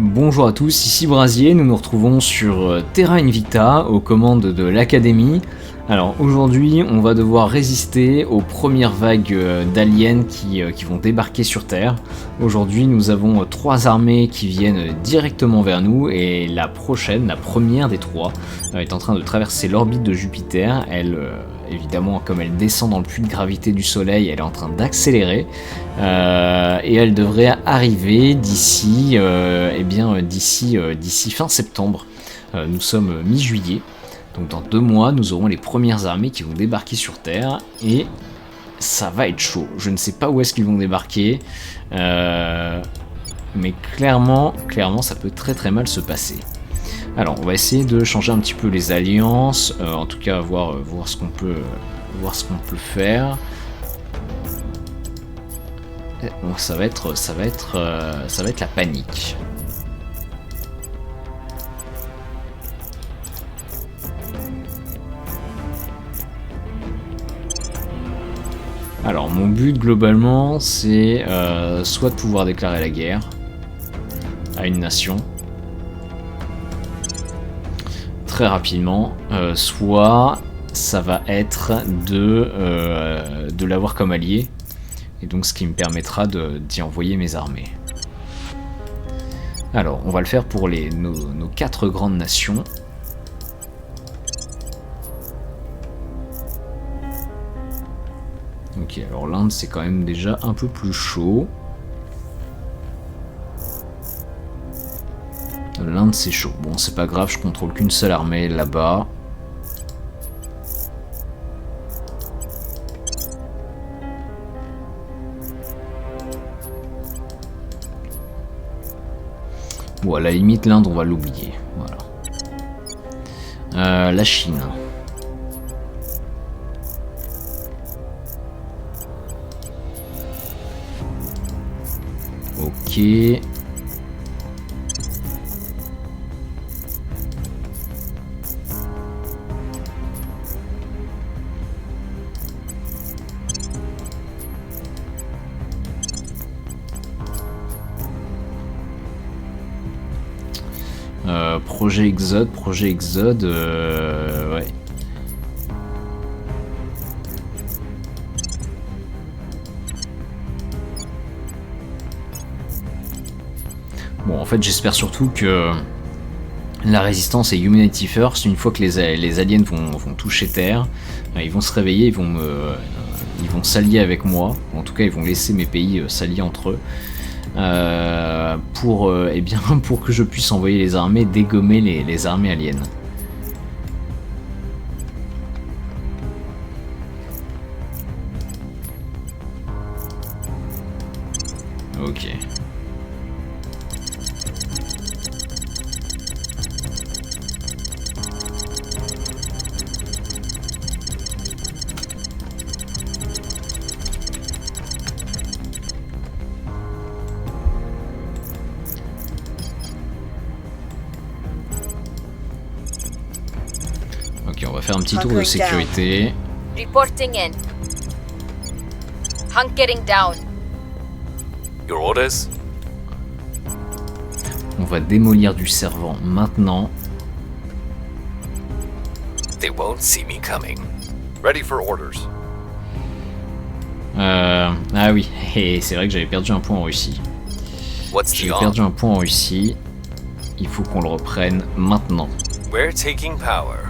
Bonjour à tous, ici Brasier, nous nous retrouvons sur Terra Invicta, aux commandes de l'Académie. Alors aujourd'hui, on va devoir résister aux premières vagues d'aliens qui vont débarquer sur Terre. Aujourd'hui, nous avons 3 armées qui viennent directement vers nous, et la première des 3, est en train de traverser l'orbite de Jupiter. Elle, évidemment, comme elle descend dans le puits de gravité du Soleil, elle est en train d'accélérer. Et elle devrait arriver d'ici fin septembre. Nous sommes mi-juillet, donc dans 2 mois nous aurons les premières armées qui vont débarquer sur Terre, et ça va être chaud. Je ne sais pas où est-ce qu'ils vont débarquer, mais clairement ça peut très très mal se passer. Alors on va essayer de changer un petit peu les alliances, en tout cas voir ce qu'on peut faire. Bon, ça va être la panique. Alors mon but globalement c'est soit de pouvoir déclarer la guerre à une nation très rapidement, soit ça va être de l'avoir comme allié. Et donc ce qui me permettra d'y envoyer mes armées. Alors, on va le faire pour nos 4 grandes nations. Ok, alors l'Inde c'est quand même déjà un peu plus chaud. L'Inde c'est chaud. Bon, c'est pas grave, je contrôle qu'une seule armée là-bas. Bon, à la limite, l'Inde, on va l'oublier. Voilà. La Chine. Ok. Projet Exode, ouais. Bon, en fait, j'espère surtout que la résistance et Humanity First, une fois que les aliens vont toucher Terre, ils vont se réveiller, ils vont s'allier avec moi. En tout cas, ils vont laisser mes pays s'allier entre eux. Pour que je puisse envoyer les armées dégommer les armées aliens. Ok. Ok, on va faire un petit tour de sécurité. Reporting in. Hunkering down. Your orders? On va démolir du servant maintenant. They won't see me coming. Ready for orders. Ah oui, et c'est vrai que j'avais perdu un point en Russie. J'ai perdu un point en Russie. Il faut qu'on le reprenne maintenant. We're taking power.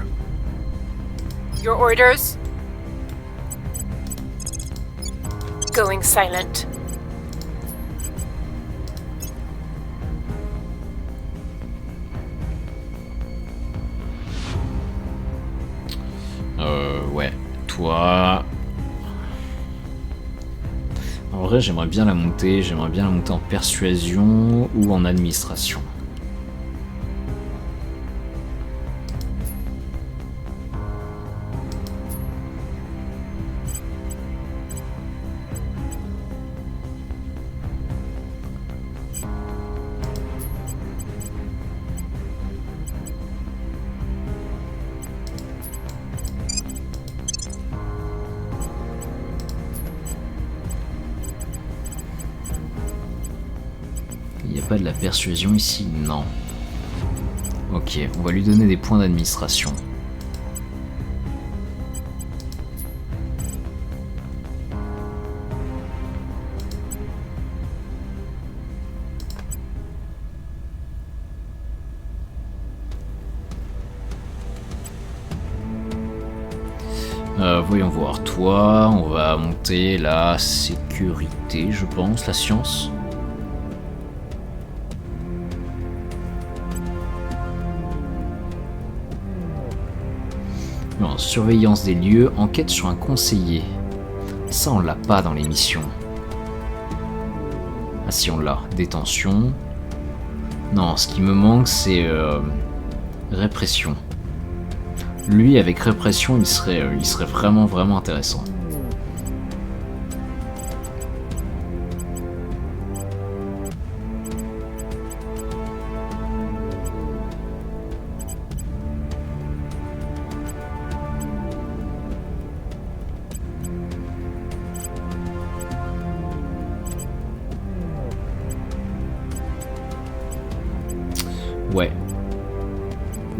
Your orders? Going silent. Ouais, toi... En vrai, j'aimerais bien la monter en persuasion ou en administration. pas de la persuasion ici? Non. Ok, on va lui donner des points d'administration. Voyons voir, toi, on va monter la sécurité, je pense, la science. Non, surveillance des lieux, enquête sur un conseiller. Ça, on l'a pas dans les missions. Ah si, on l'a. Détention. Non, ce qui me manque, c'est répression. Lui, avec répression, il serait vraiment intéressant. Ouais.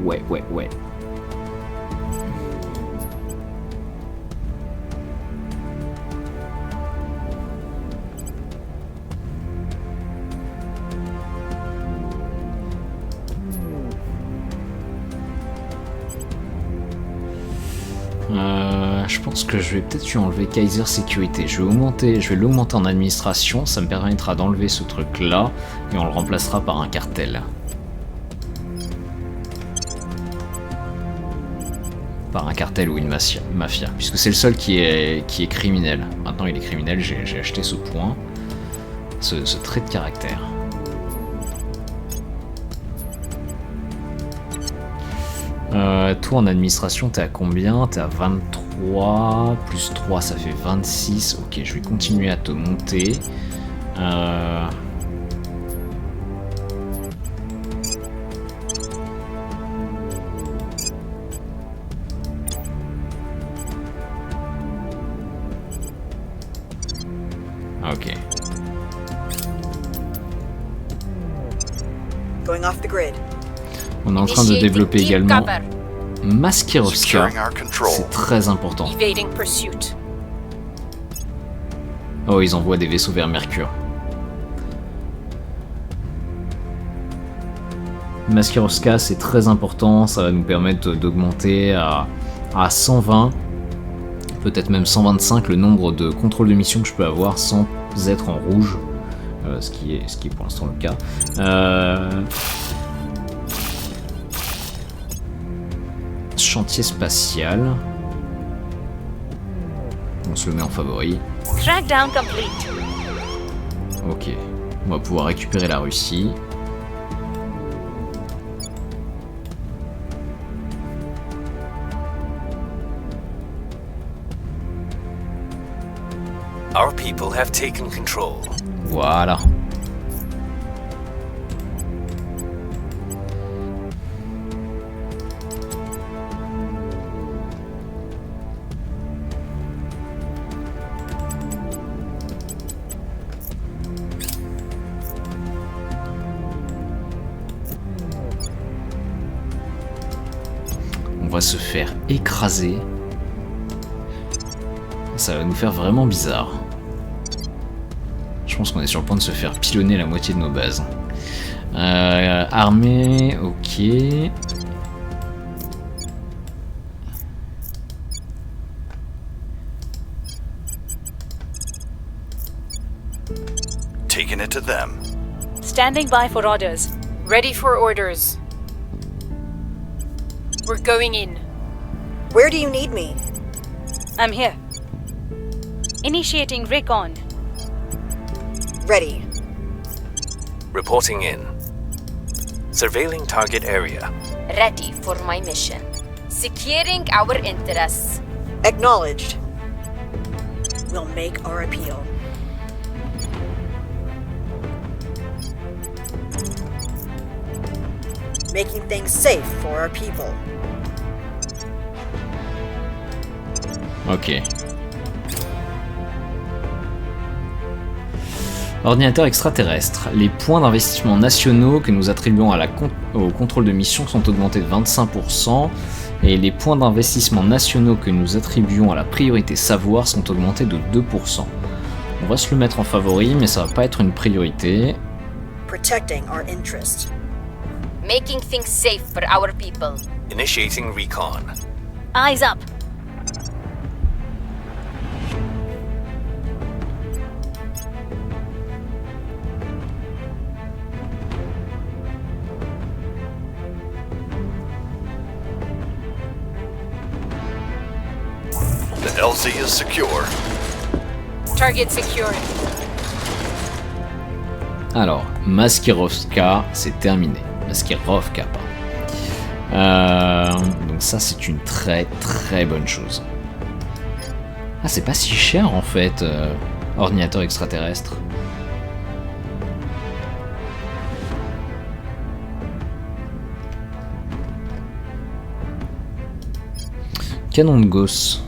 Ouais. Je pense que je vais peut-être lui enlever Kaiser Sécurité. Je vais l'augmenter en administration, ça me permettra d'enlever ce truc là et on le remplacera par un cartel. Par un cartel ou une mafia, puisque c'est le seul qui est criminel. Maintenant il est criminel, j'ai acheté ce point, ce trait de caractère. Toi en administration t'es à combien? T'es à 23, plus 3 ça fait 26, ok je vais continuer à te monter. Ok. Going off the grid. On est en train de développer Initiating également deep cover. Maskirovska, Securing our control. c'est très important. Evading pursuit. Oh, ils envoient des vaisseaux vers Mercure. Maskirovska, c'est très important, ça va nous permettre d'augmenter à 120, peut-être même 125 le nombre de contrôles de mission que je peux avoir sans être en rouge, ce qui est pour l'instant le cas. Chantier spatial. On se le met en favori. Track down complete. Ok. On va pouvoir récupérer la Russie. Our people have taken control. Voilà. On va se faire écraser. Ça va nous faire vraiment bizarre. Je pense qu'on est sur le point de se faire pilonner la moitié de nos bases. Armée, ok. Taking it to them. Standing by for orders. Ready for orders. We're going in. Where do you need me? I'm here. Initiating recon. Ready. Reporting in. Surveilling target area. Ready for my mission. Securing our interests. Acknowledged. We'll make our appeal. Making things safe for our people. Ok. Ordinateur extraterrestre. Les points d'investissement nationaux que nous attribuons au contrôle de mission sont augmentés de 25%, et les points d'investissement nationaux que nous attribuons à la priorité savoir sont augmentés de 2%. On va se le mettre en favori, mais ça va pas être une priorité. Protecting our interests. Making things safe for our people. Initiating recon. Eyes up. The LZ is secure. Target secured. Alors, Maskirovka, c'est terminé. Maskirovka, pardon. Donc ça, c'est une très très bonne chose. Ah, c'est pas si cher en fait, ordinateur extraterrestre. Canon de Gauss.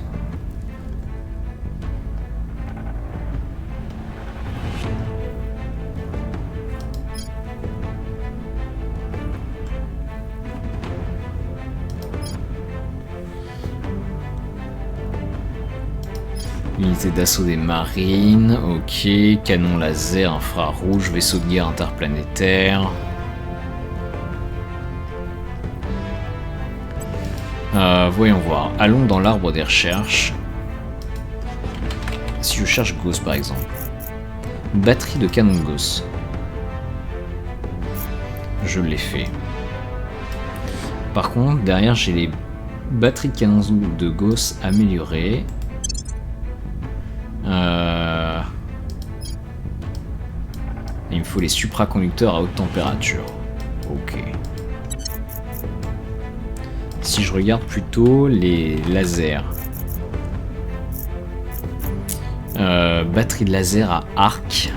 Unité d'assaut des marines, ok. Canon laser infrarouge, vaisseau de guerre interplanétaire. Voyons voir. Allons dans l'arbre des recherches. Si je cherche Gauss par exemple. Batterie de canon de Gauss. Je l'ai fait. Par contre, derrière j'ai les batteries de canon de Gauss améliorées. Il me faut les supraconducteurs à haute température. Ok. Si je regarde plutôt les lasers. Batterie de laser à arc.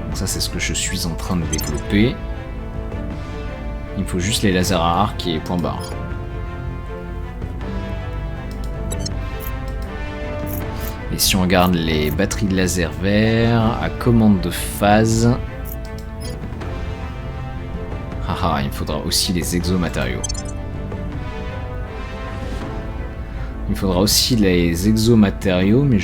Donc ça c'est ce que je suis en train de développer. Il me faut juste les lasers à arc et point barre. Et si on regarde les batteries de laser vert à commande de phase, il me faudra aussi les exomatériaux. Il me faudra aussi les exomatériaux, mais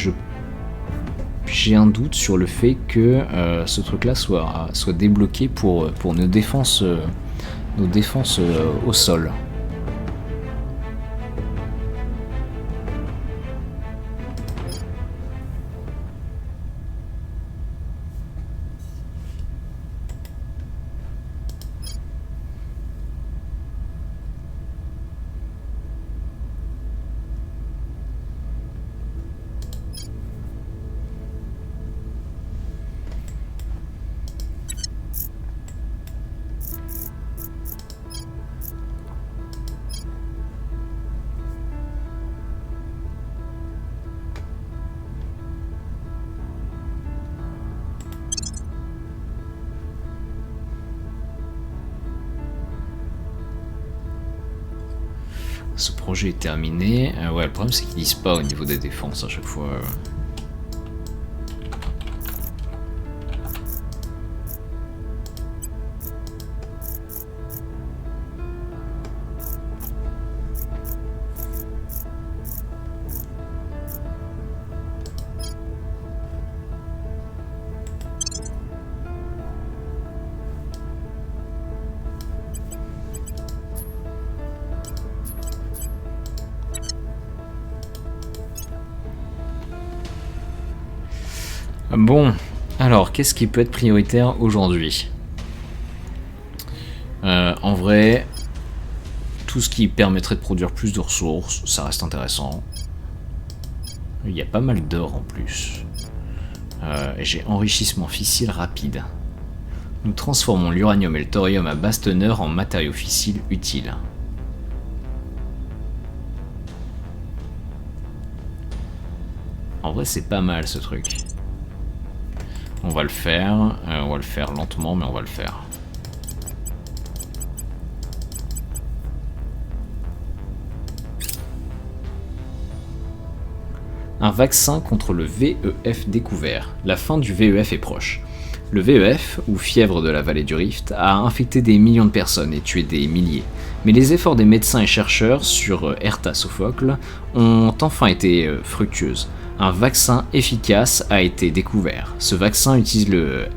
j'ai un doute sur le fait que ce truc-là soit débloqué pour nos défenses au sol. Ce projet est terminé. Ouais, le problème c'est qu'ils disent pas au niveau des défenses à chaque fois. Bon, alors qu'est-ce qui peut être prioritaire aujourd'hui? En vrai, tout ce qui permettrait de produire plus de ressources, ça reste intéressant. Il y a pas mal d'or en plus. Et j'ai enrichissement fissile rapide. Nous transformons l'uranium et le thorium à basse teneur en matériaux fissiles utiles. En vrai, c'est pas mal ce truc. On va le faire lentement, mais on va le faire. Un vaccin contre le VEF découvert. La fin du VEF est proche. Le VEF, ou fièvre de la vallée du Rift, a infecté des millions de personnes et tué des milliers. Mais les efforts des médecins et chercheurs sur Erta Sophocle ont enfin été fructueuses. Un vaccin efficace a été découvert. Ce vaccin utilise le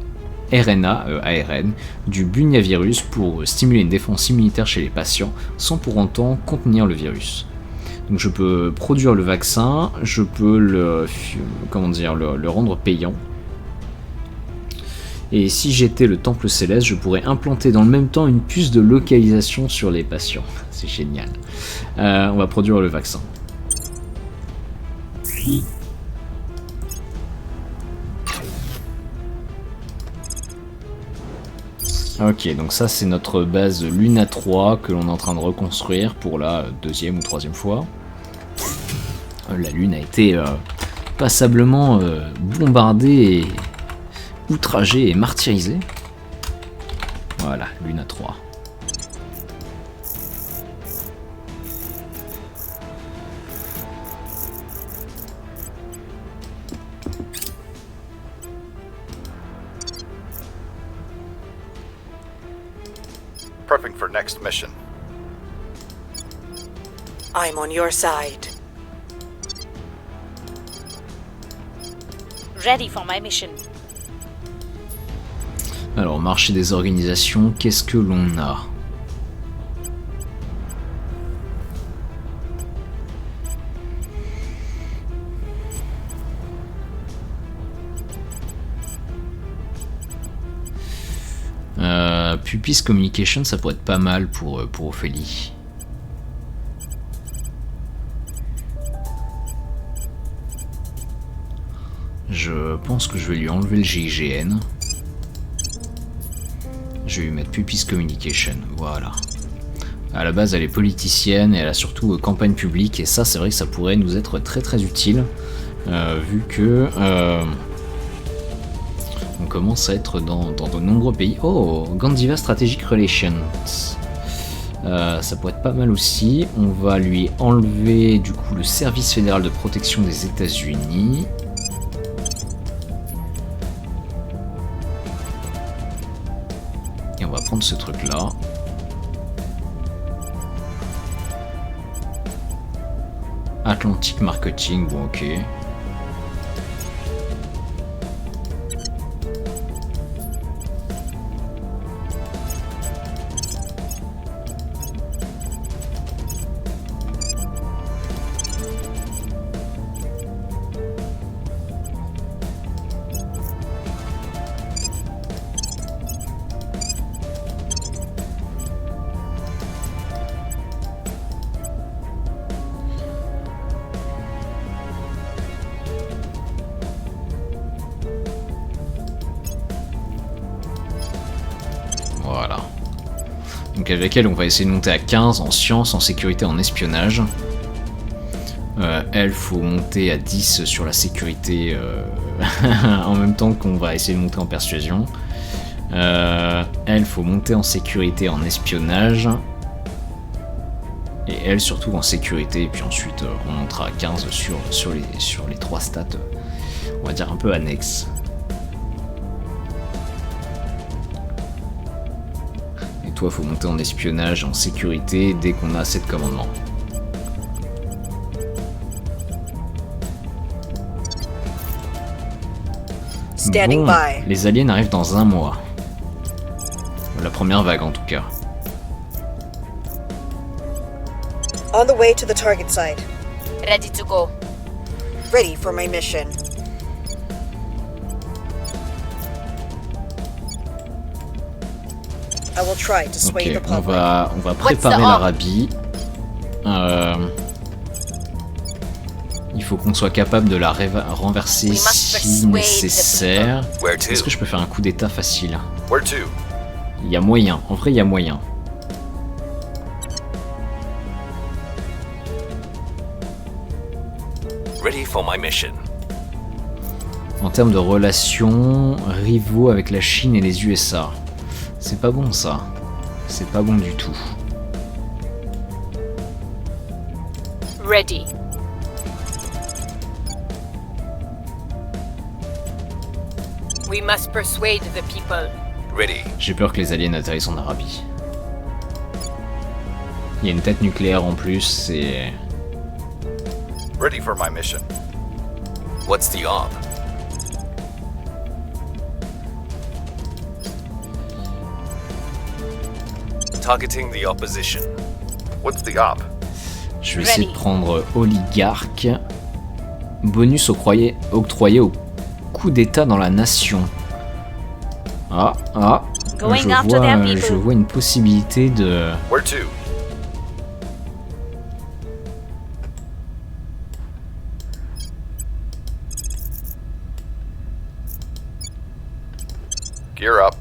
RNA, ARN, du bunyavirus pour stimuler une défense immunitaire chez les patients sans pour autant contenir le virus. Donc je peux produire le vaccin, je peux le rendre payant. Et si j'étais le Temple Céleste, je pourrais implanter dans le même temps une puce de localisation sur les patients. C'est génial. On va produire le vaccin. Ok, donc ça c'est notre base Luna 3 que l'on est en train de reconstruire pour la deuxième ou troisième fois. La Lune a été passablement bombardée et outragée et martyrisée. Voilà, Luna 3. Prepping for next mission. I'm on your side. Ready for my mission. Alors, marché des organisations, qu'est-ce que l'on a ? Pupis Communication, ça pourrait être pas mal pour Ophélie. Je pense que je vais lui enlever le GIGN. Je vais lui mettre Pupis Communication, voilà. À la base, elle est politicienne et elle a surtout campagne publique. Et ça, c'est vrai que ça pourrait nous être très très utile. Vu que... on commence à être dans de nombreux pays. Oh, Gandiva Strategic Relations. Ça pourrait être pas mal aussi. On va lui enlever du coup le Service fédéral de protection des États-Unis. Et on va prendre ce truc là. Atlantic Marketing, bon ok. Voilà. Donc avec elle, on va essayer de monter à 15 en sciences, en sécurité, en espionnage. Elle, faut monter à 10 sur la sécurité en même temps qu'on va essayer de monter en persuasion. Elle, faut monter en sécurité, en espionnage. Et elle, surtout en sécurité. Et puis ensuite, on montera à 15 sur les 3 stats, on va dire un peu annexes. Toi, faut monter en espionnage, en sécurité, dès qu'on a assez de commandements. Standing Bon, by. les aliens arrivent dans 1 mois. La première vague, en tout cas. On the way to the target site. Ready to go. Ready for my mission. I will try to sway Ok, the on public. va préparer l'Arabie. Il faut qu'on soit capable de la renverser We must si persuade the nécessaire. Where Est-ce to? que je peux faire un coup d'état facile? Where to? Il y a moyen, en vrai il y a moyen. Ready for my mission. En termes de relations rivaux avec la Chine et les USA. C'est pas bon ça. C'est pas bon du tout. Ready. We must persuade the people. Ready. J'ai peur que les aliens atterrissent en Arabie. Il y a une tête nucléaire en plus, c'est... Ready for my mission. What's the op? Targeting the opposition. What's the op? Je vais essayer de prendre oligarque. Bonus octroyé au coup d'état dans la nation. Going after their people. Je vois une possibilité de... Where to? Gear up.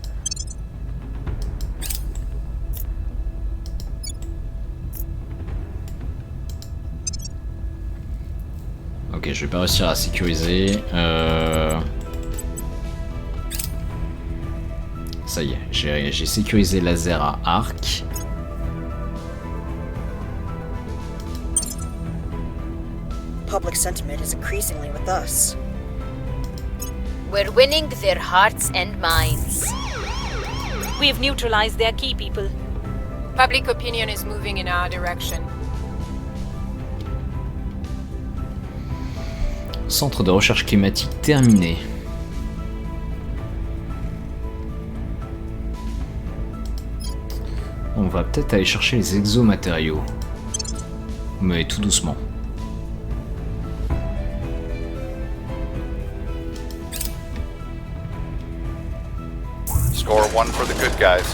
Ok, je vais pas réussir à sécuriser. Ça y est, j'ai sécurisé laser à arc. Public sentiment is increasingly with us. We're winning their hearts and minds. We've neutralized their key people. Public opinion is moving in our direction. Centre de recherche climatique terminé. On va peut-être aller chercher les exomatériaux. Mais tout doucement. Score 1 for the good guys.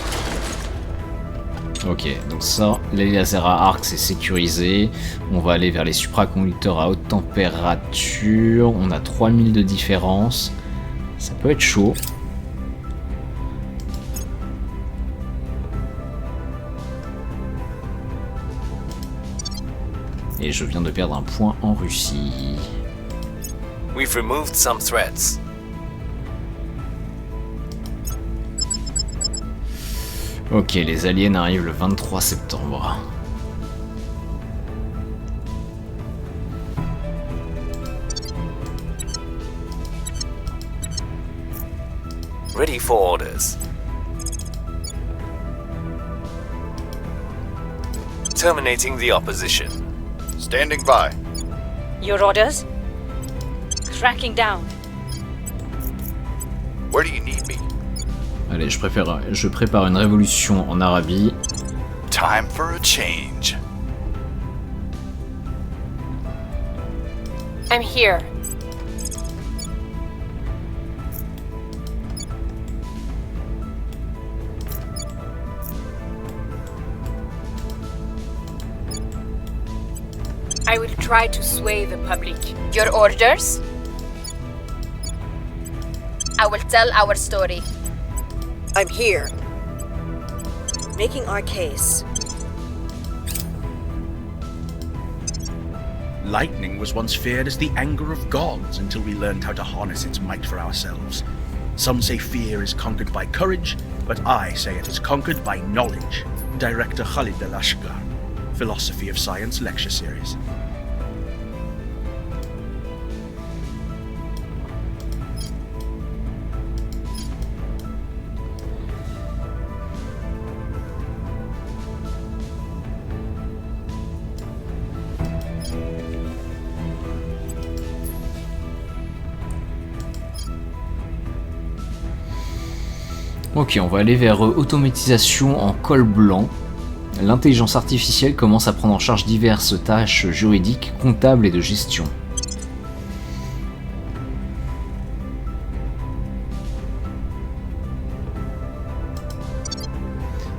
Ok, donc ça, les lasers à arc c'est sécurisé. On va aller vers les supraconducteurs à haute température. On a 3000 de différence. Ça peut être chaud. Et je viens de perdre un point en Russie. We've removed some threats. Ok, les aliens arrivent le 23 septembre. Ready for orders. Terminating the opposition. Standing by. Your orders? Cracking down. Where do you need me? Allez, je prépare une révolution en Arabie. Time for a change. I'm here. I will try to sway the public. Your orders? I will tell our story. I'm here. Making our case. Lightning was once feared as the anger of gods until we learned how to harness its might for ourselves. Some say fear is conquered by courage, but I say it is conquered by knowledge. Director Khalid Al-Ashgar, Philosophy of Science Lecture Series. Ok, on va aller vers automatisation en col blanc. L'intelligence artificielle commence à prendre en charge diverses tâches juridiques, comptables et de gestion.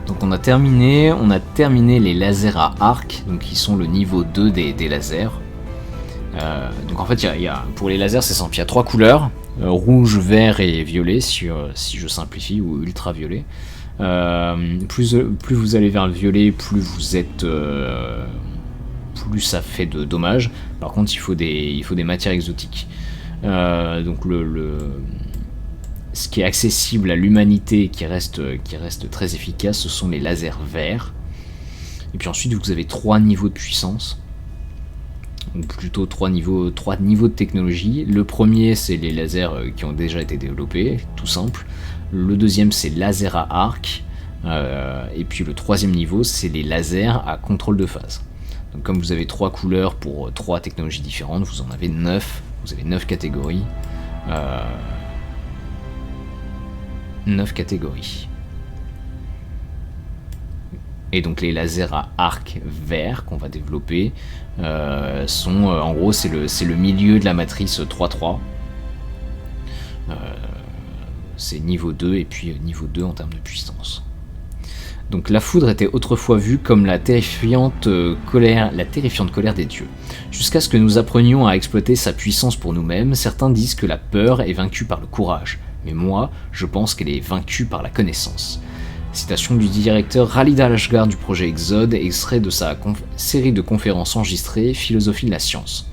Donc on a terminé les lasers à arc, donc qui sont le niveau 2 des lasers. Donc en fait, pour les lasers, c'est simple, il y a 3 couleurs. Rouge, vert et violet, si je simplifie, ou ultraviolet. Plus vous allez vers le violet, plus vous êtes, plus ça fait de dommages. Par contre, il faut des matières exotiques. Donc ce qui est accessible à l'humanité, qui reste très efficace, ce sont les lasers verts. Et puis ensuite, vous avez 3 niveaux de puissance. ou plutôt trois niveaux de technologie. Le premier, c'est les lasers qui ont déjà été développés, tout simple. Le deuxième, c'est laser à arc. Et puis le troisième niveau, c'est les lasers à contrôle de phase. Donc comme vous avez 3 couleurs pour 3 technologies différentes, vous en avez 9. Vous avez 9 catégories. 9 catégories. Et donc les lasers à arc vert qu'on va développer sont, en gros, c'est le milieu de la matrice 3-3. C'est niveau 2 et puis niveau 2 en termes de puissance. Donc la foudre était autrefois vue comme la terrifiante colère des dieux. Jusqu'à ce que nous apprenions à exploiter sa puissance pour nous-mêmes, certains disent que la peur est vaincue par le courage. Mais moi, je pense qu'elle est vaincue par la connaissance. Citation du directeur Khalid Al-Ashgar du projet Exode, extrait de sa série de conférences enregistrées Philosophie de la science.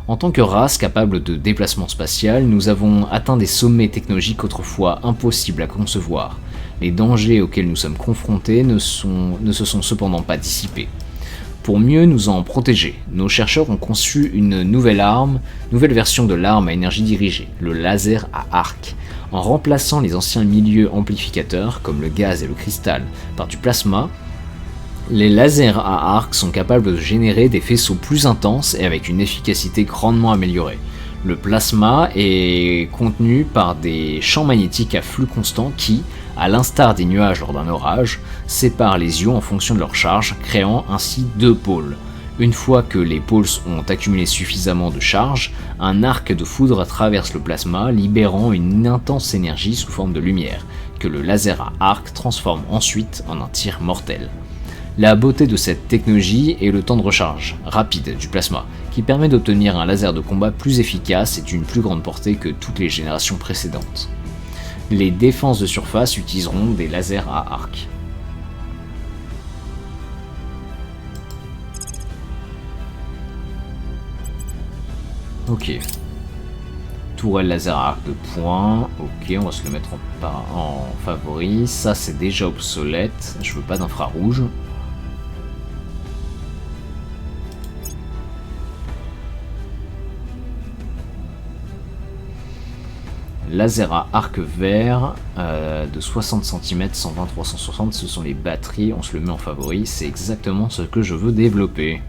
En tant que race capable de déplacement spatial, nous avons atteint des sommets technologiques autrefois impossibles à concevoir. Les dangers auxquels nous sommes confrontés ne se sont cependant pas dissipés. Pour mieux nous en protéger, nos chercheurs ont conçu une nouvelle version de l'arme à énergie dirigée, le laser à arc. En remplaçant les anciens milieux amplificateurs, comme le gaz et le cristal, par du plasma, les lasers à arc sont capables de générer des faisceaux plus intenses et avec une efficacité grandement améliorée. Le plasma est contenu par des champs magnétiques à flux constant qui, à l'instar des nuages lors d'un orage, séparent les ions en fonction de leur charge, créant ainsi 2 pôles. Une fois que les pôles ont accumulé suffisamment de charge, un arc de foudre traverse le plasma, libérant une intense énergie sous forme de lumière, que le laser à arc transforme ensuite en un tir mortel. La beauté de cette technologie est le temps de recharge rapide du plasma, qui permet d'obtenir un laser de combat plus efficace et d'une plus grande portée que toutes les générations précédentes. Les défenses de surface utiliseront des lasers à arc. Ok. Tourelle laser à arc de poing. Ok, on va se le mettre en favori. Ça, c'est déjà obsolète. Je veux pas d'infrarouge. Laser à arc vert de 60 cm, 120, 360, ce sont les batteries. On se le met en favori. C'est exactement ce que je veux développer.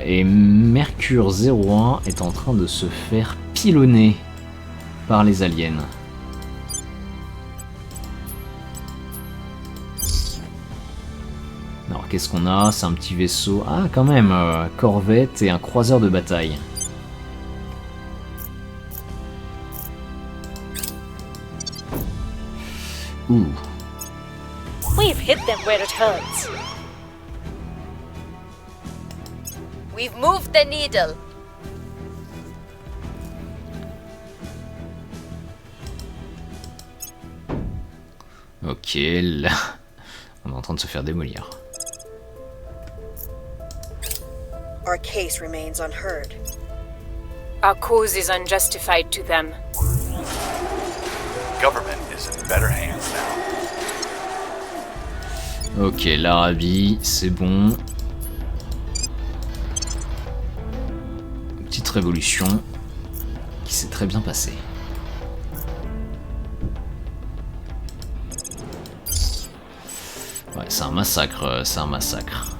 Et Mercure 01 est en train de se faire pilonner par les aliens. Alors qu'est-ce qu'on a? C'est un petit vaisseau. Ah quand même, corvette et un croiseur de bataille. Ouh. We've hit them where it hurts. We've moved the needle. Ok, là, on est en train de se faire démolir. Our case remains unheard. Our cause is unjustified to them. Government is in better hands now. Ok, l'Arabie, c'est bon. Petite révolution qui s'est très bien passée. Ouais, c'est un massacre, c'est un massacre.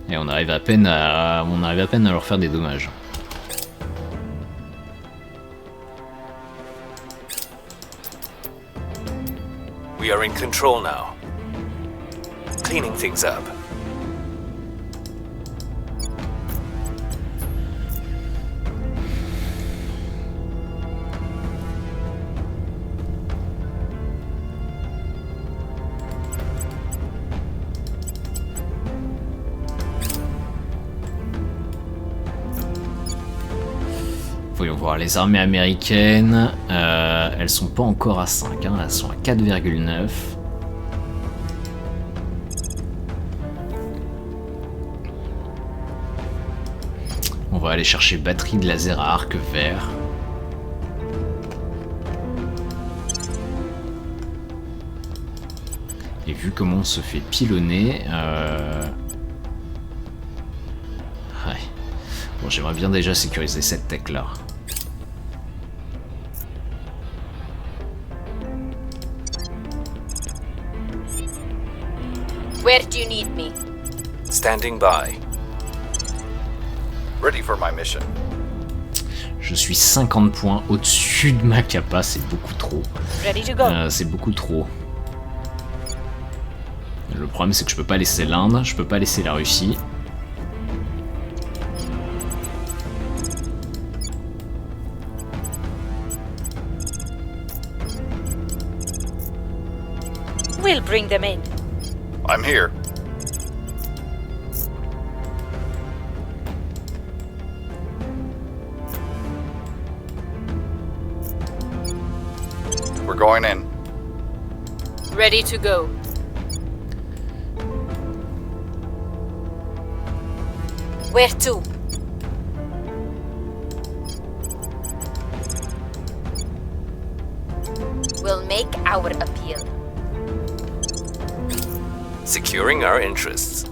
Et on arrive à peine à leur faire des dommages. We are in control now. Cleaning things up. Voyons voir, les armées américaines, elles sont pas encore à 5, hein, elles sont à 4,9. On va aller chercher batterie de laser à arc vert. Et vu comment on se fait pilonner... Ouais. Bon, j'aimerais bien déjà sécuriser cette tech-là. Where do you need me? Standing by. Ready for my mission. Je suis 50 points au-dessus de ma capa, c'est beaucoup trop. Ready to go. C'est beaucoup trop. Le problème c'est que je peux pas laisser l'Inde, je peux pas laisser la Russie. We'll bring them in. I'm here. We're going in. Ready to go. Where to? We'll make our appeal. Securing our interests.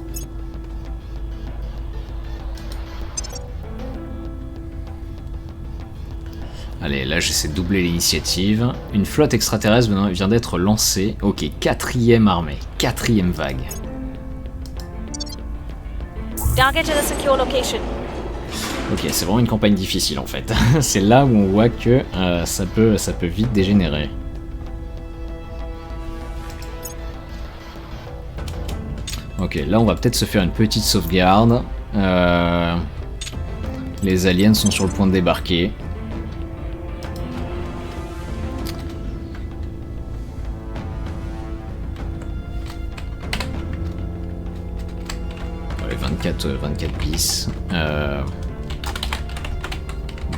Allez, là j'essaie de doubler l'initiative. Une flotte extraterrestre vient d'être lancée. Ok, 4e armée, 4e vague. Target at a secure location. Ok, c'est vraiment une campagne difficile en fait. C'est là où on voit que ça peut vite dégénérer. Ok, là on va peut-être se faire une petite sauvegarde. Les aliens sont sur le point de débarquer. Allez, 24 bis.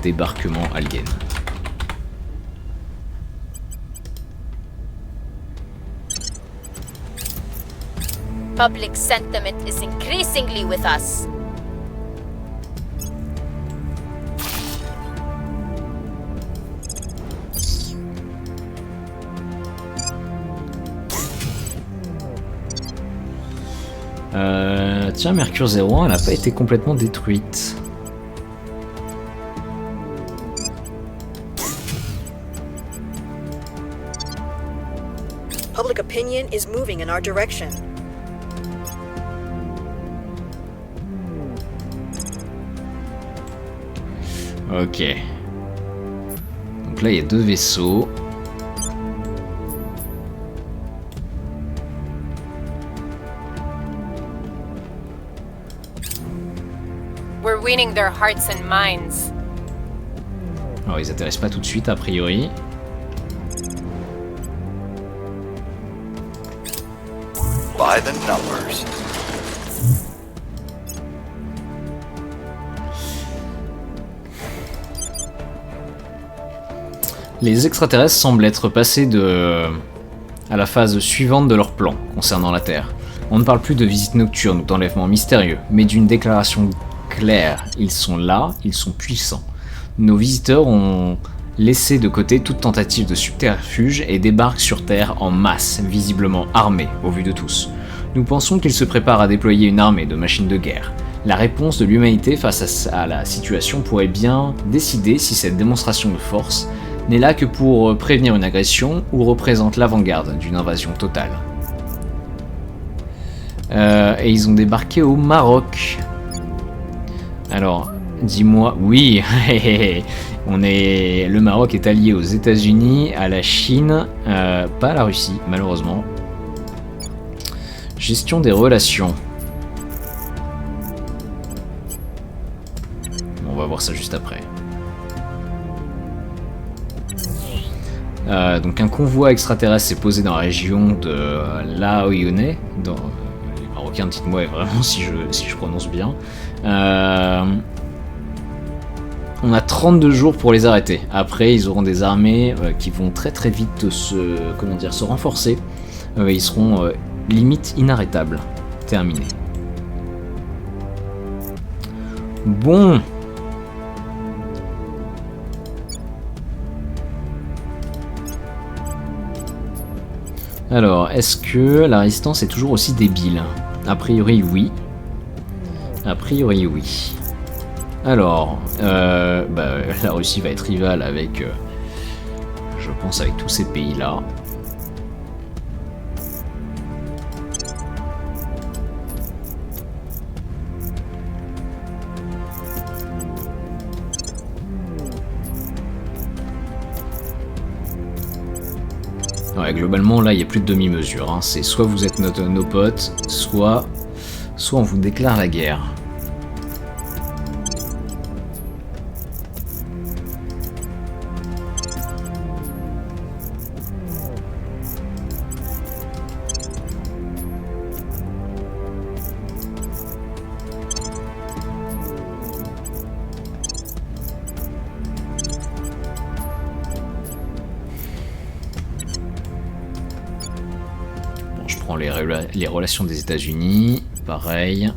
Débarquement alien. Public sentiment is increasingly with us. Tiens, Mercure 01, elle n'a pas été complètement détruite. Public opinion is moving in our direction. Ok. Donc là, il y a 2 vaisseaux. We're winning their hearts and minds. Alors, ils atterrissent pas tout de suite, a priori. By the numbers. Les extraterrestres semblent être passés à la phase suivante de leur plan concernant la Terre. On ne parle plus de visites nocturnes ou d'enlèvements mystérieux, mais d'une déclaration claire. Ils sont là, ils sont puissants. Nos visiteurs ont laissé de côté toute tentative de subterfuge et débarquent sur Terre en masse, visiblement armés au vu de tous. Nous pensons qu'ils se préparent à déployer une armée de machines de guerre. La réponse de l'humanité face à la situation pourrait bien décider si cette démonstration de force n'est là que pour prévenir une agression ou représente l'avant-garde d'une invasion totale. Et ils ont débarqué au Maroc. Alors, dis-moi, oui, le Maroc est allié aux États-Unis, à la Chine, pas à la Russie, malheureusement. Gestion des relations. On va voir ça juste après. Donc un convoi extraterrestre s'est posé dans la région de Laoyoune. Les Marocains, dites-moi vraiment si je prononce bien. On a 32 jours pour les arrêter. Après, ils auront des armées qui vont très très vite se renforcer. Ils seront limite inarrêtables. Terminé. Bon. Alors, est-ce que la résistance est toujours aussi débile? A priori, oui. A priori, oui. Alors, la Russie va être rivale avec, je pense, avec tous ces pays-là. Ouais, globalement, là, il n'y a plus de demi-mesure. Hein. C'est soit vous êtes nos potes, soit on vous déclare la guerre. Les relations des États-Unis, pareil.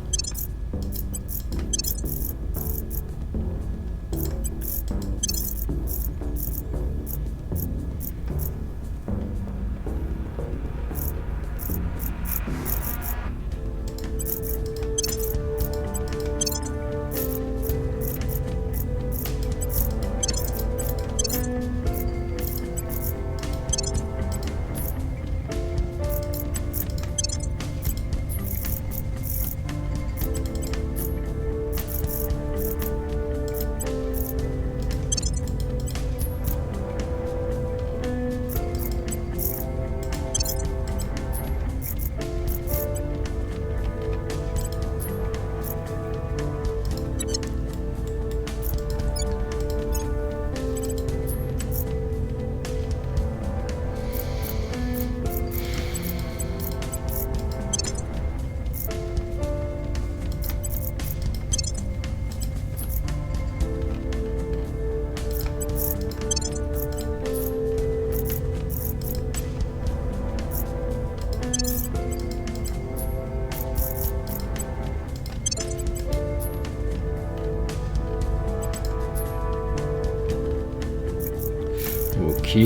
Ok,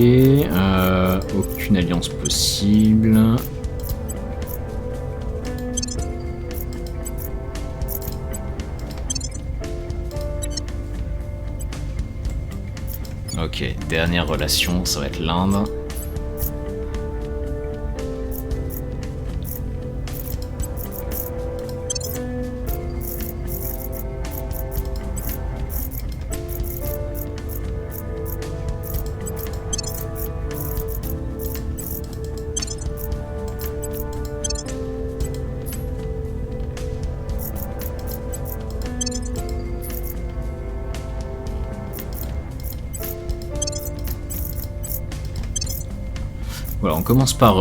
aucune alliance possible. Ok, dernière relation, ça va être l'Inde. Voilà, on commence par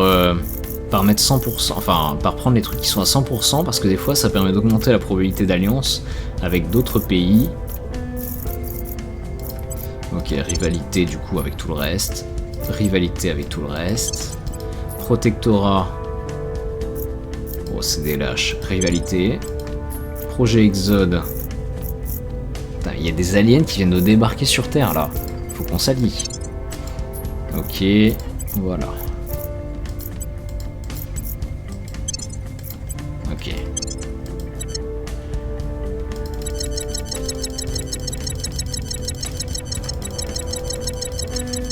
mettre 100%, enfin par prendre les trucs qui sont à 100%, parce que des fois ça permet d'augmenter la probabilité d'alliance avec d'autres pays. Ok, rivalité du coup avec tout le reste. Rivalité avec tout le reste. Protectorat. Oh, c'est des lâches. Rivalité. Projet Exode. Putain, il y a des aliens qui viennent de débarquer sur Terre là. Faut qu'on s'allie. Ok, voilà. Ok.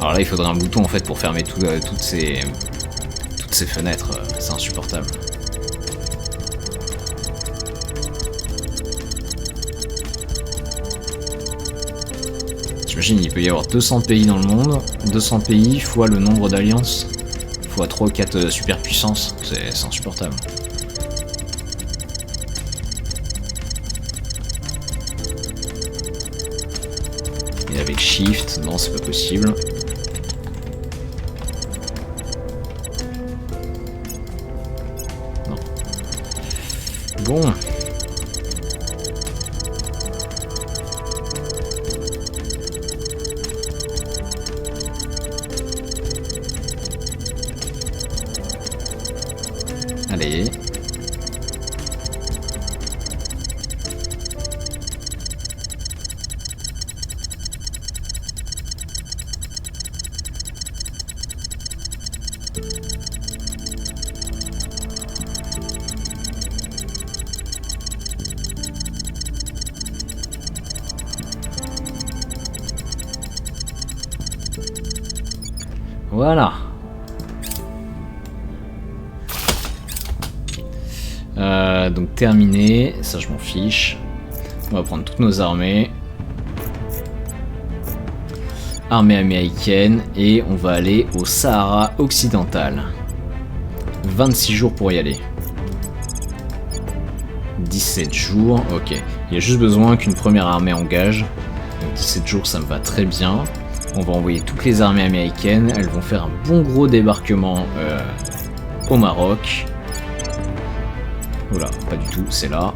Alors là, il faudrait un bouton en fait pour fermer toutes ces fenêtres. C'est insupportable. T'imagines, il peut y avoir 200 pays dans le monde, 200 pays fois le nombre d'alliances, fois 3 ou 4 superpuissances. C'est insupportable. Et avec Shift, non, c'est pas possible. Non. Bon. Allez. Voilà. Donc terminé, ça je m'en fiche. On va prendre toutes nos armées. Armée américaine et on va aller au Sahara occidental. 26 jours pour y aller. 17 jours, ok. Il y a juste besoin qu'une première armée engage. Donc 17 jours, ça me va très bien. On va envoyer toutes les armées américaines. Elles vont faire un bon gros débarquement au Maroc. Oula, pas du tout, c'est là.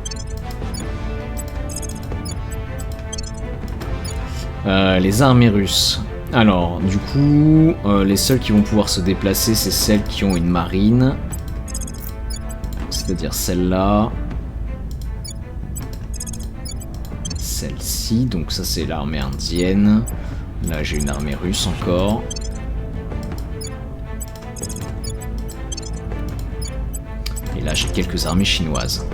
Les armées russes. Alors, du coup, les seules qui vont pouvoir se déplacer, c'est celles qui ont une marine. C'est-à-dire celle-là. Celle-ci, donc ça c'est l'armée indienne. Là j'ai une armée russe encore. Et là j'ai quelques armées chinoises.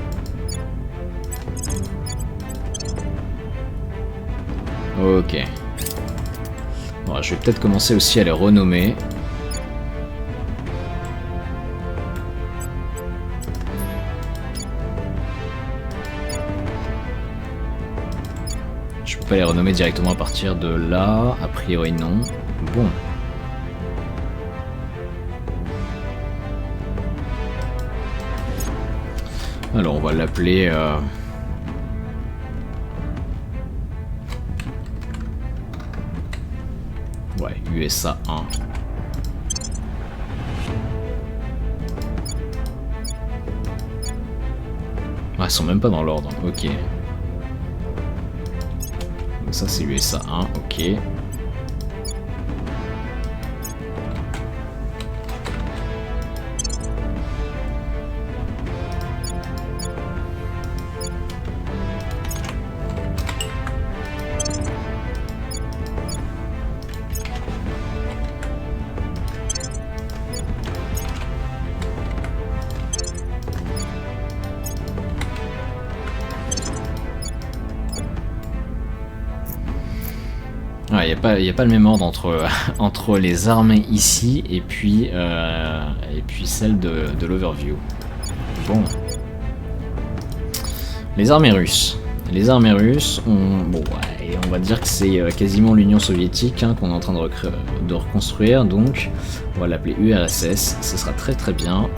Ok. Bon, je vais peut-être commencer aussi à les renommer. Je peux pas les renommer directement à partir de là. A priori non. Bon. Alors on va l'appeler... Ouais, USA 1. Ah, ils sont même pas dans l'ordre, ok. Donc ça c'est USA 1, ok. Il n'y a pas le même ordre entre les armées ici et puis celle de l'overview. Bon. Les armées russes. Les armées russes, on va dire que c'est quasiment l'Union soviétique qu'on est en train de reconstruire, donc on va l'appeler URSS, ce sera très très bien.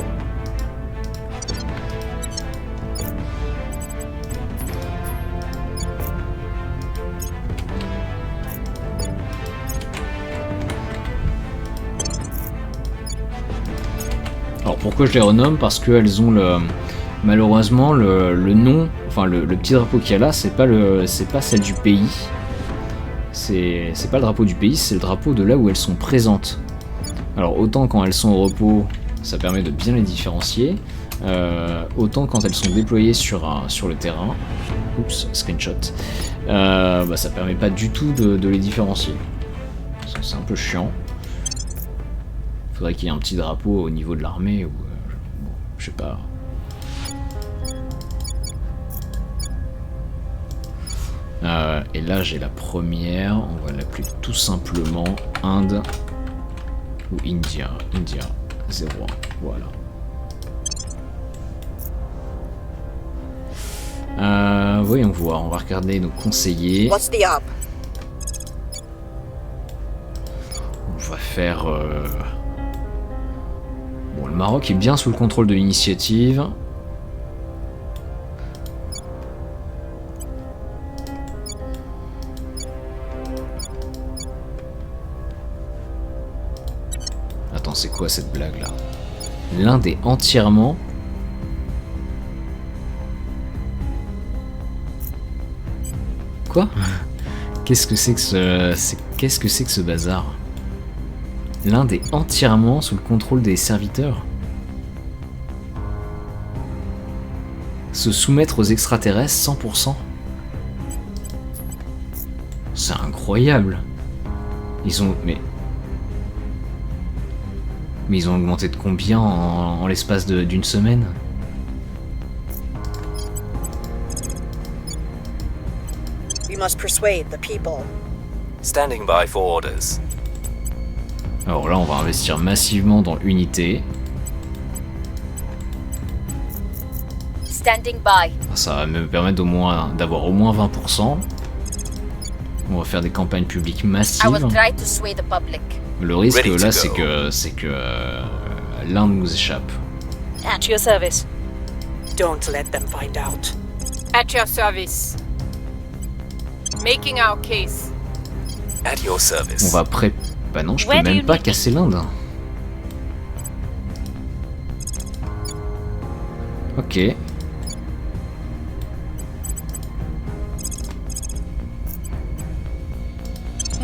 Alors pourquoi je les renomme? Parce qu'elles ont malheureusement le nom, enfin le petit drapeau qu'il y a là, c'est pas celle du pays. C'est pas le drapeau du pays, c'est le drapeau de là où elles sont présentes. Alors autant quand elles sont au repos, ça permet de bien les différencier, autant quand elles sont déployées sur le terrain, oups, screenshot, ça permet pas du tout de les différencier. C'est un peu chiant. Faudrait qu'il y ait un petit drapeau au niveau de l'armée ou bon, je sais pas. Et là j'ai la première, on va l'appeler tout simplement Inde ou India 01, voilà. Voyons voir, on va regarder nos conseillers. What's the up? On va faire... Bon, le Maroc est bien sous le contrôle de l'initiative. Attends, c'est quoi cette blague là? L'Inde est entièrement... Quoi? Qu'est-ce que c'est que ce bazar? L'Inde est entièrement sous le contrôle des serviteurs. Se soumettre aux extraterrestres 100%. C'est incroyable. Ils ont... Mais ils ont augmenté de combien en l'espace d'une semaine? We must persuade the people. Standing by for orders. Alors là, on va investir massivement dans unité. Standing by. Ça va me permettre d'avoir au moins 20%. On va faire des campagnes publiques I will massives. try to sway the public. Le risque Ready to là, go. c'est que l'Inde nous échappe. At your service. Don't let them find out. At your service. Making our case. At your On service. va Bah non, je peux Where do même you pas need me? casser l'Inde. Ok.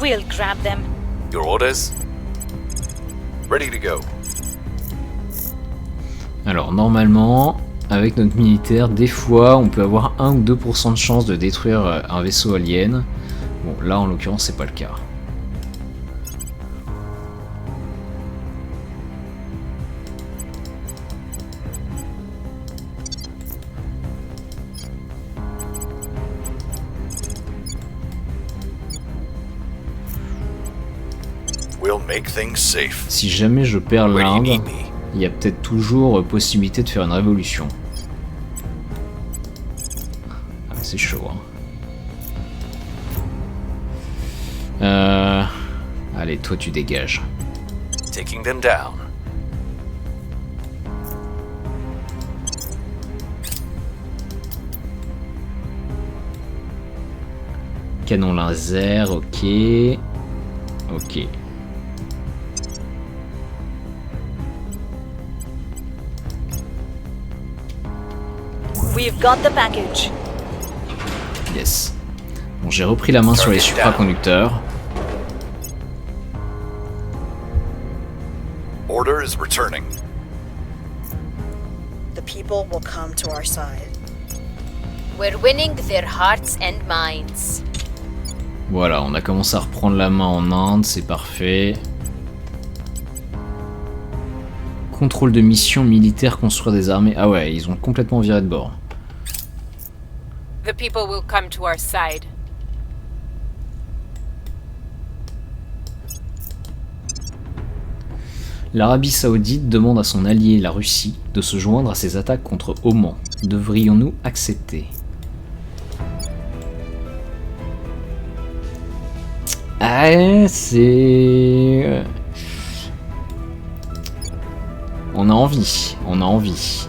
We'll grab them. Your orders? Ready to go. Alors normalement, avec notre militaire, des fois on peut avoir 1 ou 2% de chance de détruire un vaisseau alien. Bon, là en l'occurrence c'est pas le cas. We'll make things safe. Si jamais je perds Where do you l'Inde, need me? il y a peut-être toujours possibilité de faire une révolution. Ah, c'est chaud, hein. Allez, toi tu dégages. Taking them down. Canon laser, ok. Ok. We've got the package. Yes. Bon, j'ai repris la main sur les supraconducteurs. Order is returning. The people will come to our side. We're winning their hearts and minds. Voilà, on a commencé à reprendre la main en Inde, c'est parfait. Contrôle de mission militaire, construire des armées. Ah ouais, ils ont complètement viré de bord. The people will come to our side. L'Arabie Saoudite demande à son allié, la Russie, de se joindre à ses attaques contre Oman. Devrions-nous accepter? Ah, c'est... On a envie, on a envie.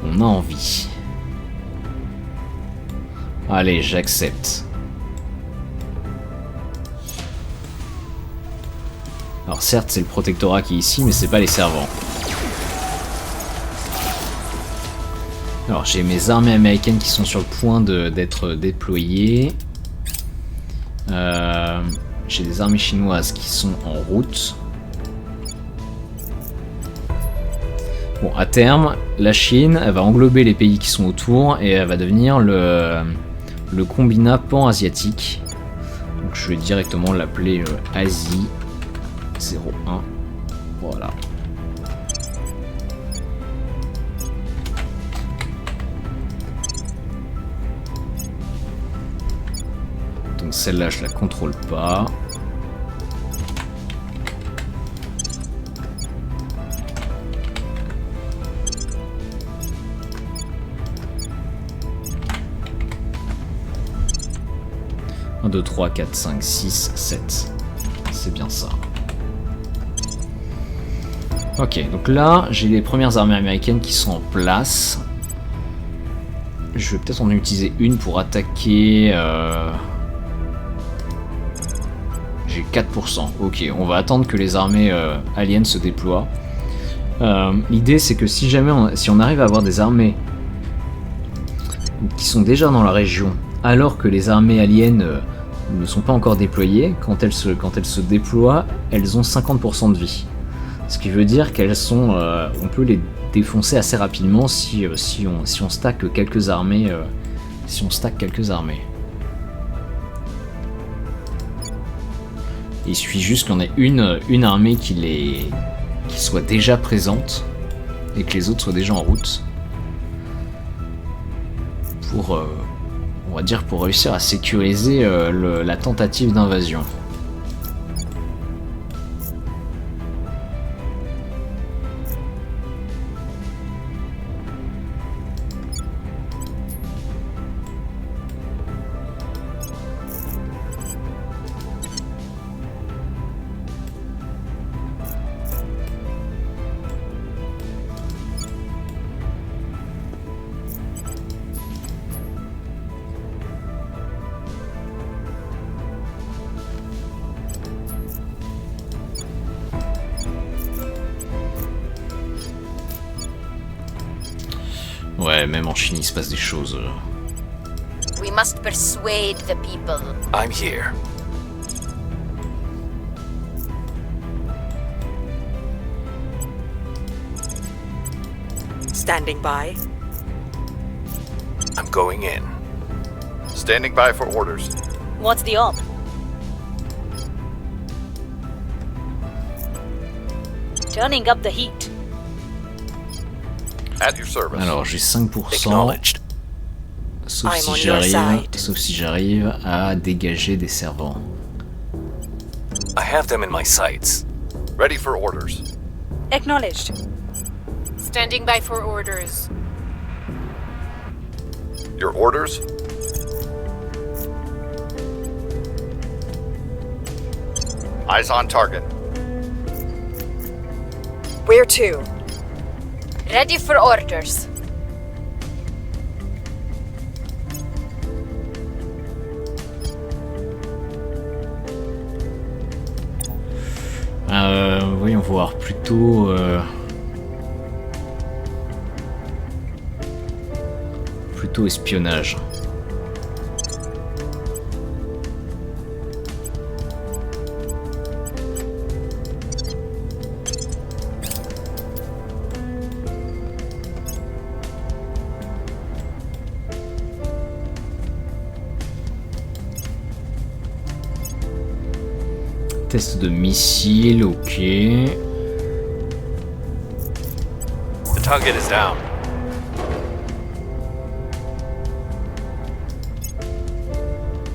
On a envie. Allez, j'accepte. Alors certes, c'est le protectorat qui est ici, mais c'est pas les servants. Alors j'ai mes armées américaines qui sont sur le point d'être déployées. J'ai des armées chinoises qui sont en route. Bon, à terme, la Chine, elle va englober les pays qui sont autour et elle va devenir le combinat pan-asiatique. Donc je vais directement l'appeler Asie 01. Voilà. Donc celle-là, je la contrôle pas. Un, 2, 3, 4, 5, 6, 7. C'est bien ça. Ok, donc là, j'ai les premières armées américaines qui sont en place. Je vais peut-être en utiliser une pour attaquer... J'ai 4%. Ok, on va attendre que les armées aliens se déploient. L'idée, c'est que si jamais si on arrive à avoir des armées qui sont déjà dans la région, alors que les armées aliens ne sont pas encore déployées, quand elles se déploient, elles ont 50% de vie. Ce qui veut dire qu'elles sont, on peut les défoncer assez rapidement si on stack quelques armées. Il suffit juste qu'on ait une armée qui soit déjà présente et que les autres soient déjà en route pour on va dire pour réussir à sécuriser la tentative d'invasion. Ouais, même en Chine, il se passe des choses. We must persuade the people. I'm here. Standing by. I'm going in. Standing by for orders. What's the op? Turning up the heat. At your service. Alors j'ai 5%, Acknowledged. sauf I'm si on your j'arrive à dégager des servants. I have them in my sights. Ready for orders. Acknowledged. Standing by for orders. Your orders? Eyes on target. Where to? Ready for orders. Voyons voir, plutôt espionnage. Test de missile, ok. The target is down.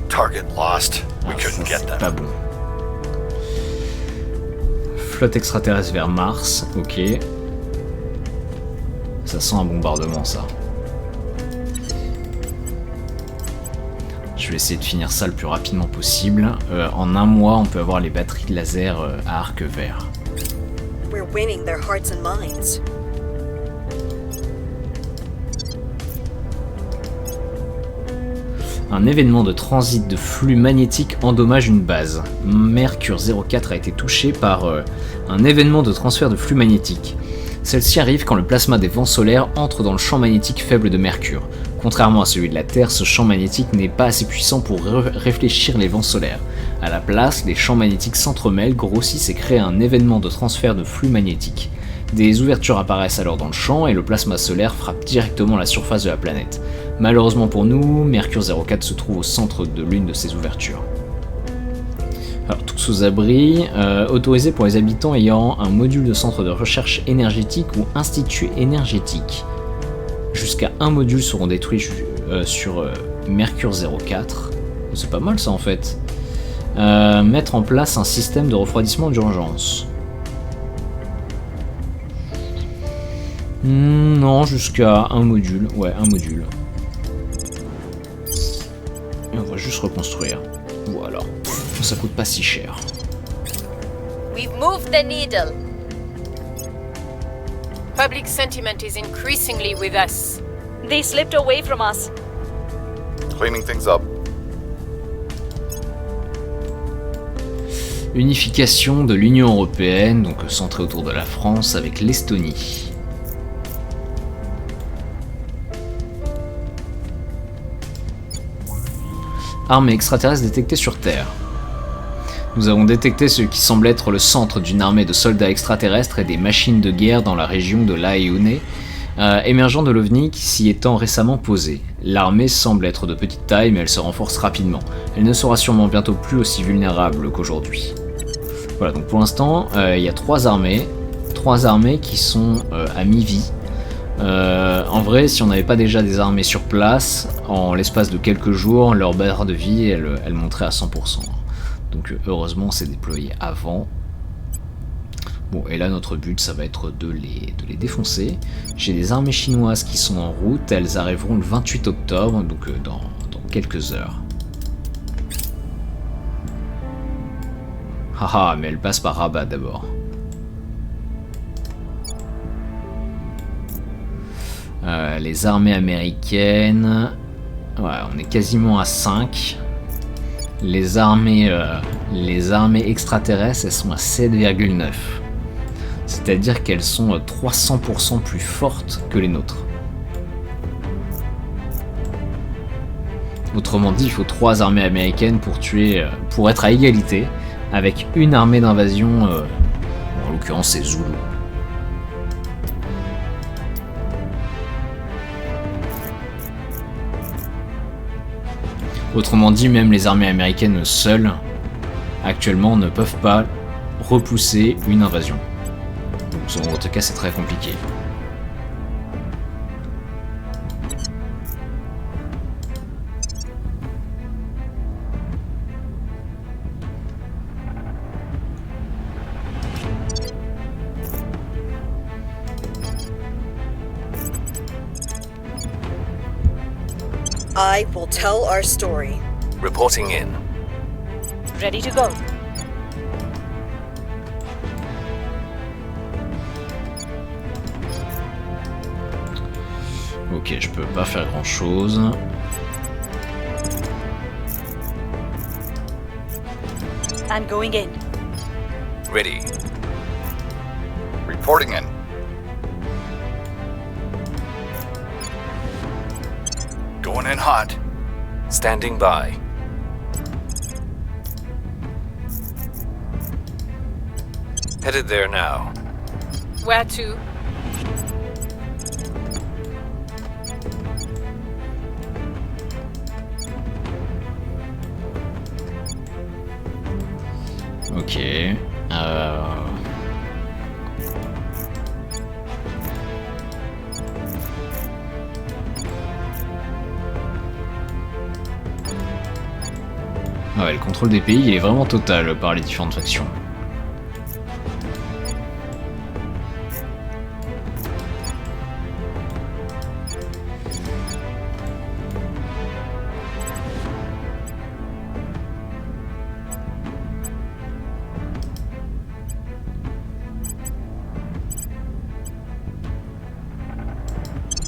Target lost. We Ah, couldn't ça, get c'est them. pas bon. Flotte extraterrestre vers Mars, ok. Ça sent un bombardement, ça. Je vais essayer de finir ça le plus rapidement possible. En un mois, on peut avoir les batteries de laser à arc vert. We're winning their hearts and minds. Un événement de transit de flux magnétique endommage une base. Mercure 04 a été touché par un événement de transfert de flux magnétique. Celle-ci arrive quand le plasma des vents solaires entre dans le champ magnétique faible de Mercure. Contrairement à celui de la Terre, ce champ magnétique n'est pas assez puissant pour réfléchir les vents solaires. À la place, les champs magnétiques s'entremêlent, grossissent et créent un événement de transfert de flux magnétique. Des ouvertures apparaissent alors dans le champ et le plasma solaire frappe directement la surface de la planète. Malheureusement pour nous, Mercure 04 se trouve au centre de l'une de ces ouvertures. Alors, tous aux abris, autorisé pour les habitants ayant un module de centre de recherche énergétique ou institut énergétique. Jusqu'à un module seront détruits sur Mercure 04. C'est pas mal ça en fait. Mettre en place un système de refroidissement d'urgence. Non, jusqu'à un module. Ouais, un module. Et on va juste reconstruire. Voilà. Ça coûte pas si cher. We've moved the needle. Public sentiment is increasingly with us. They slipped away from us. Cleaning things up. Unification de l'Union Européenne, donc centrée autour de la France, avec l'Estonie. Armée extraterrestre détectée sur Terre. Nous avons détecté ce qui semble être le centre d'une armée de soldats extraterrestres et des machines de guerre dans la région de Laeune, émergeant de l'OVNI qui s'y étant récemment posé. L'armée semble être de petite taille, mais elle se renforce rapidement. Elle ne sera sûrement bientôt plus aussi vulnérable qu'aujourd'hui. Voilà, donc pour l'instant, il y a trois armées qui sont à mi-vie. En vrai, si on n'avait pas déjà des armées sur place, en l'espace de quelques jours, leur barre de vie, elle monterait à 100%. Donc heureusement, c'est déployé avant. Bon, et là, notre but, ça va être de les défoncer. J'ai des armées chinoises qui sont en route. Elles arriveront le 28 octobre, donc dans quelques heures. Haha, mais elles passent par Rabat d'abord. Les armées américaines... Ouais, on est quasiment à 5. Les armées extraterrestres, elles sont à 7,9. C'est-à-dire qu'elles sont 300% plus fortes que les nôtres. Autrement dit, il faut 3 armées américaines pour être à égalité avec une armée d'invasion, en l'occurrence c'est Zulu. Autrement dit, même les armées américaines seules, actuellement, ne peuvent pas repousser une invasion. Donc en tout cas, c'est très compliqué. I will tell our story. Reporting in. Ready to go. Ok, je peux pas faire grand chose. I'm going in. Ready. Reporting in. Going in hot. Standing by. Headed there now. Where to? Ok. Ouais, le contrôle des pays, il est vraiment total par les différentes factions.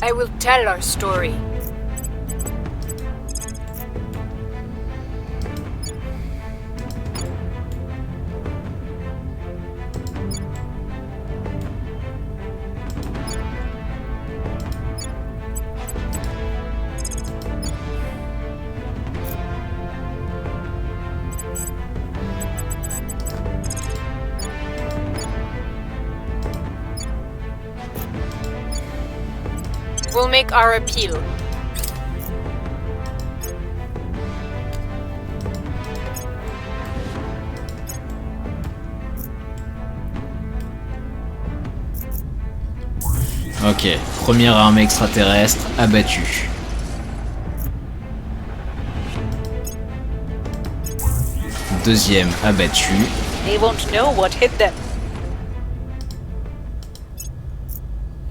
I will tell our story. We'll make our appeal. Ok, première armée extraterrestre abattue. Deuxième abattue. They won't know what hit them.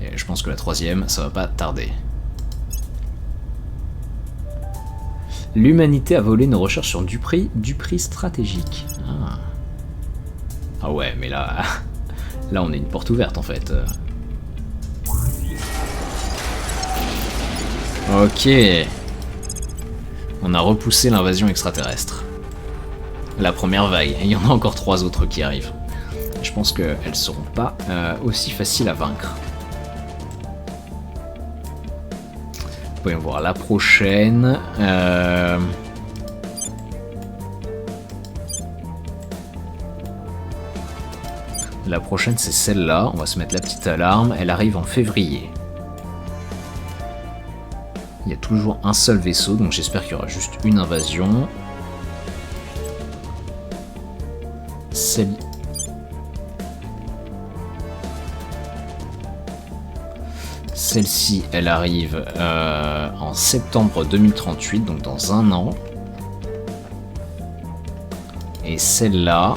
Et je pense que la troisième, ça va pas tarder. L'humanité a volé nos recherches sur du prix stratégique. Ah ouais, mais là, là on est une porte ouverte en fait. Ok. On a repoussé l'invasion extraterrestre. La première vague. Il y en a encore 3 autres qui arrivent. Je pense qu'elles seront pas aussi faciles à vaincre. Voyons voir la prochaine. La prochaine c'est celle-là. On va se mettre la petite alarme. Elle arrive en février. Il y a toujours un seul vaisseau, donc j'espère qu'il y aura juste une invasion. Celle-ci, elle arrive en septembre 2038, donc dans un an. Et celle-là,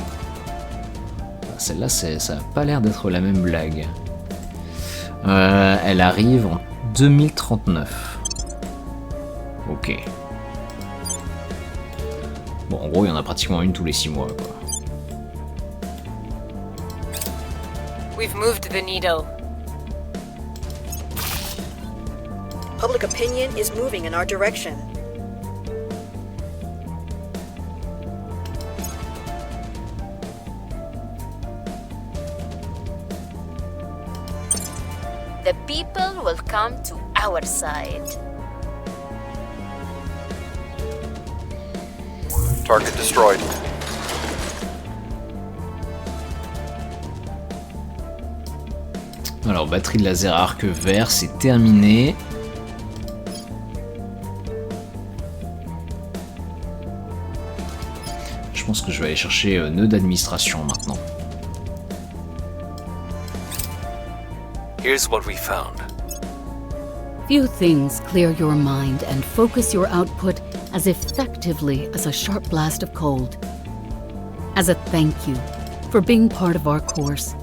ça n'a pas l'air d'être la même blague. Elle arrive en 2039. Ok. Bon, en gros, il y en a pratiquement une tous les 6 mois, quoi. We've moved the needle. Public opinion is moving in our direction. The people will come to our side. Target destroyed. Alors, batterie de laser à arc vert, c'est terminé. Je pense que je vais aller chercher nœud d'administration maintenant. Here's what we found. Few things clear your mind and focus your output as effectively as a sharp blast of cold. As a thank you for being part of our course,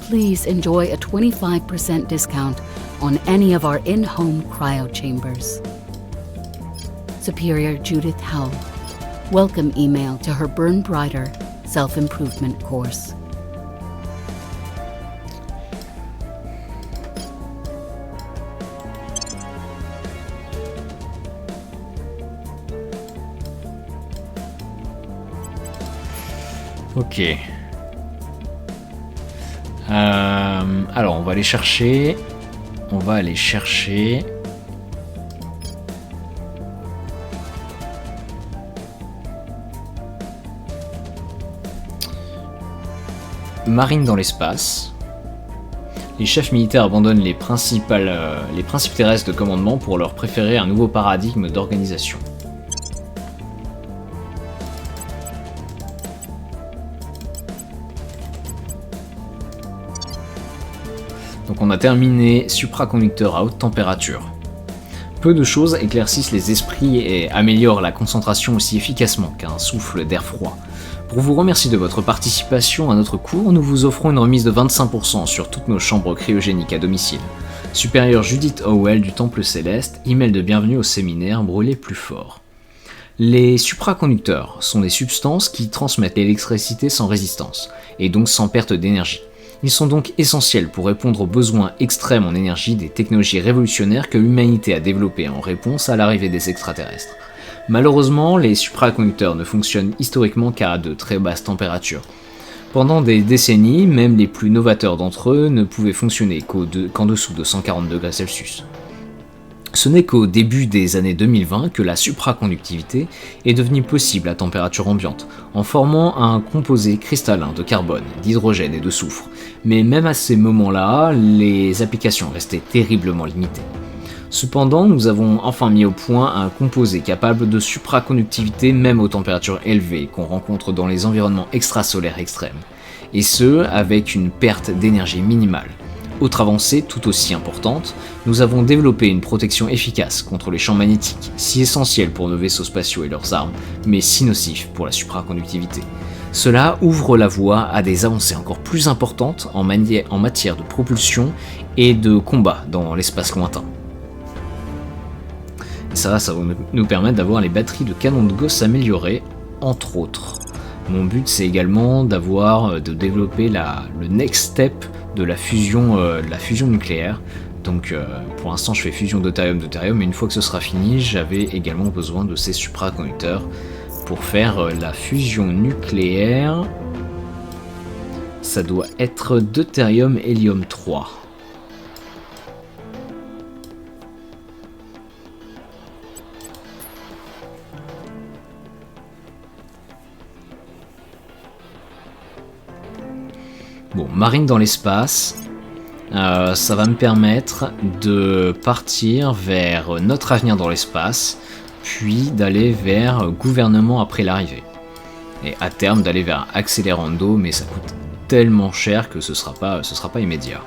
please enjoy a 25% discount on any of our in-home cryo chambers. Superior Judith Howell. Welcome email to her Burn Brighter self-improvement course. Ok. Alors, on va aller chercher. Marine dans l'espace. Les chefs militaires abandonnent les principes terrestres de commandement pour leur préférer un nouveau paradigme d'organisation. Donc on a terminé supraconducteur à haute température. Peu de choses éclaircissent les esprits et améliorent la concentration aussi efficacement qu'un souffle d'air froid. Pour vous remercier de votre participation à notre cours, nous vous offrons une remise de 25% sur toutes nos chambres cryogéniques à domicile. Supérieure Judith Howell du Temple Céleste, email de bienvenue au séminaire Brûler plus fort. Les supraconducteurs sont des substances qui transmettent l'électricité sans résistance, et donc sans perte d'énergie. Ils sont donc essentiels pour répondre aux besoins extrêmes en énergie des technologies révolutionnaires que l'humanité a développées en réponse à l'arrivée des extraterrestres. Malheureusement, les supraconducteurs ne fonctionnent historiquement qu'à de très basses températures. Pendant des décennies, même les plus novateurs d'entre eux ne pouvaient fonctionner qu'en dessous de 140 degrés Celsius. Ce n'est qu'au début des années 2020 que la supraconductivité est devenue possible à température ambiante, en formant un composé cristallin de carbone, d'hydrogène et de soufre. Mais même à ces moments-là, les applications restaient terriblement limitées. Cependant, nous avons enfin mis au point un composé capable de supraconductivité même aux températures élevées qu'on rencontre dans les environnements extrasolaires extrêmes, et ce, avec une perte d'énergie minimale. Autre avancée tout aussi importante, nous avons développé une protection efficace contre les champs magnétiques, si essentiels pour nos vaisseaux spatiaux et leurs armes, mais si nocifs pour la supraconductivité. Cela ouvre la voie à des avancées encore plus importantes en matière de propulsion et de combat dans l'espace lointain. Ça va nous permettre d'avoir les batteries de canon de Gauss améliorées, entre autres. Mon but, c'est également de développer le next step de la fusion nucléaire. Donc pour l'instant, je fais fusion deutérium, mais une fois que ce sera fini, j'avais également besoin de ces supraconducteurs pour faire la fusion nucléaire. Ça doit être deutérium hélium 3. Bon, marine dans l'espace, ça va me permettre de partir vers notre avenir dans l'espace, puis d'aller vers gouvernement après l'arrivée. Et à terme d'aller vers accélérando, mais ça coûte tellement cher que ce sera pas immédiat.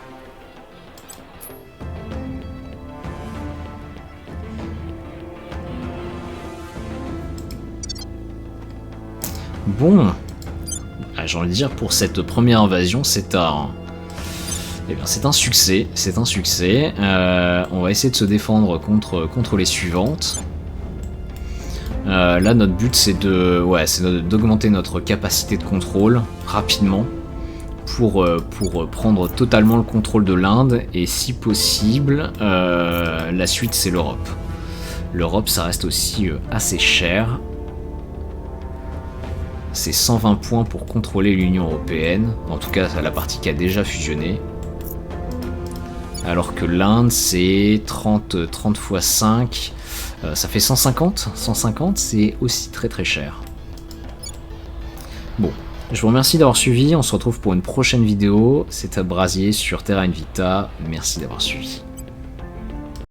Bon, j'ai envie de dire pour cette première invasion, c'est un succès. C'est un succès. On va essayer de se défendre contre les suivantes. Là, notre but, c'est d'augmenter notre capacité de contrôle rapidement pour prendre totalement le contrôle de l'Inde et, si possible, la suite, c'est l'Europe. L'Europe, ça reste aussi assez cher. C'est 120 points pour contrôler l'Union Européenne, en tout cas la partie qui a déjà fusionné. Alors que l'Inde, c'est 30 x 5, ça fait 150. 150, c'est aussi très très cher. Bon, je vous remercie d'avoir suivi, on se retrouve pour une prochaine vidéo. C'était Brasier sur Terra Invicta, merci d'avoir suivi.